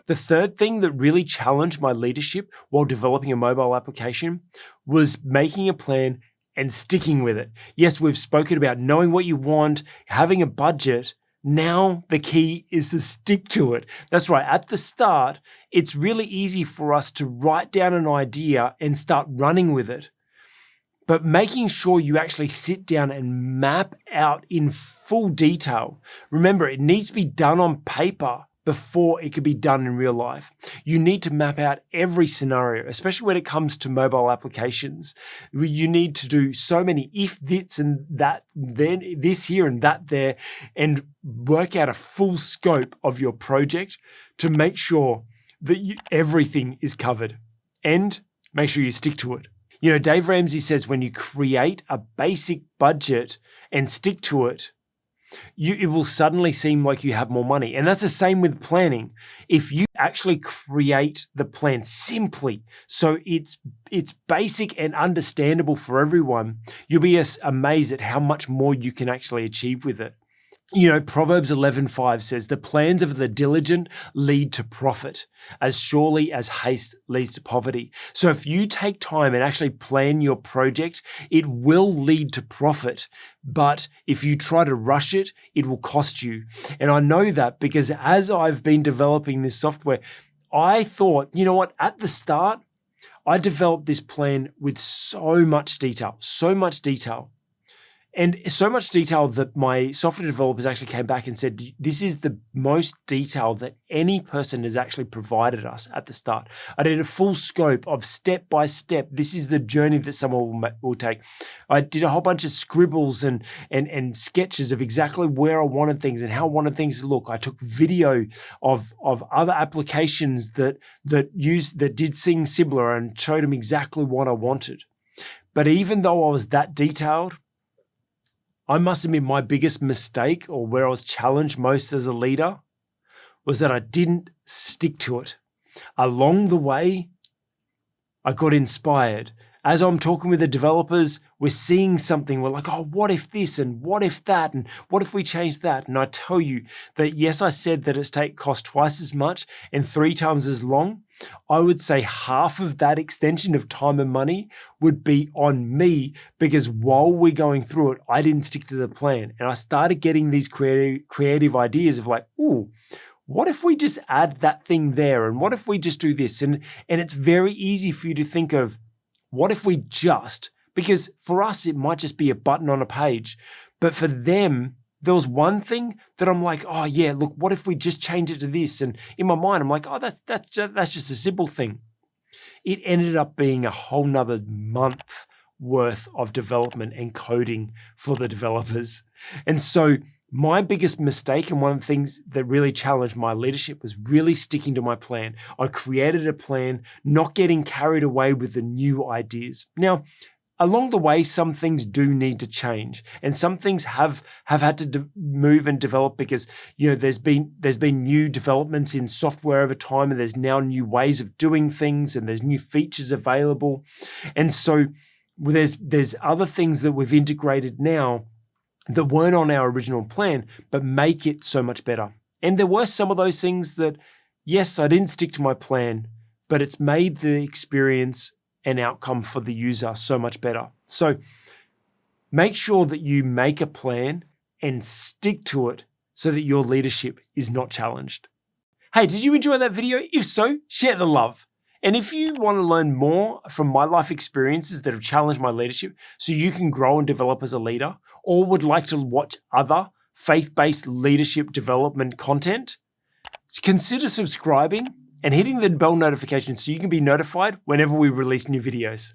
The third thing that really challenged my leadership while developing a mobile application was making a plan and sticking with it. Yes, we've spoken about knowing what you want, having a budget. Now the key is to stick to it. That's right. At the start, it's really easy for us to write down an idea and start running with it. But making sure you actually sit down and map out in full detail. Remember, it needs to be done on paper before it could be done in real life. You need to map out every scenario, especially when it comes to mobile applications. You need to do so many if this and that, then this here and that there, and work out a full scope of your project to make sure that everything is covered, and make sure you stick to it. You know, Dave Ramsey says when you create a basic budget and stick to it, it will suddenly seem like you have more money. And that's the same with planning. If you actually create the plan simply, so it's basic and understandable for everyone, you'll be amazed at how much more you can actually achieve with it. You know, Proverbs 11:5 says, the plans of the diligent lead to profit, as surely as haste leads to poverty. So if you take time and actually plan your project, it will lead to profit. But if you try to rush it, it will cost you. And I know that because as I've been developing this software, I thought, you know what, at the start, I developed this plan with so much detail. And so much detail that my software developers actually came back and said, this is the most detail that any person has actually provided us at the start. I did a full scope of step by step. This is the journey that someone will take. I did a whole bunch of scribbles and sketches of exactly where I wanted things and how I wanted things to look. I took video of other applications that did things similar and showed them exactly what I wanted. But even though I was that detailed, I must admit my biggest mistake, or where I was challenged most as a leader, was that I didn't stick to it. Along the way, I got inspired. As I'm talking with the developers, we're seeing something. We're like, oh, what if this and what if that and what if we change that? And I tell you that, yes, I said that it cost twice as much and 3 times as long. I would say half of that extension of time and money would be on me, because while we're going through it, I didn't stick to the plan. And I started getting these creative ideas of like, ooh, what if we just add that thing there? And what if we just do this? And it's very easy for you to think of, what if we just, because for us, it might just be a button on a page, but for them, there was one thing that I'm like, oh yeah, look, what if we just change it to this? And in my mind, I'm like, oh, that's just a simple thing. It ended up being a whole nother month worth of development and coding for the developers. And so my biggest mistake, and one of the things that really challenged my leadership, was really sticking to my plan. I created a plan, not getting carried away with the new ideas. Now, along the way, some things do need to change, and some things have had to move and develop because, you know, there's been new developments in software over time, and there's now new ways of doing things, and there's new features available. And so there's other things that we've integrated now that weren't on our original plan, but make it so much better. And there were some of those things that, yes, I didn't stick to my plan, but it's made the experience and outcome for the user so much better. So make sure that you make a plan and stick to it so that your leadership is not challenged. Hey, did you enjoy that video? If so, share the love. And if you want to learn more from my life experiences that have challenged my leadership so you can grow and develop as a leader, or would like to watch other faith-based leadership development content, consider subscribing and hitting the bell notification so you can be notified whenever we release new videos.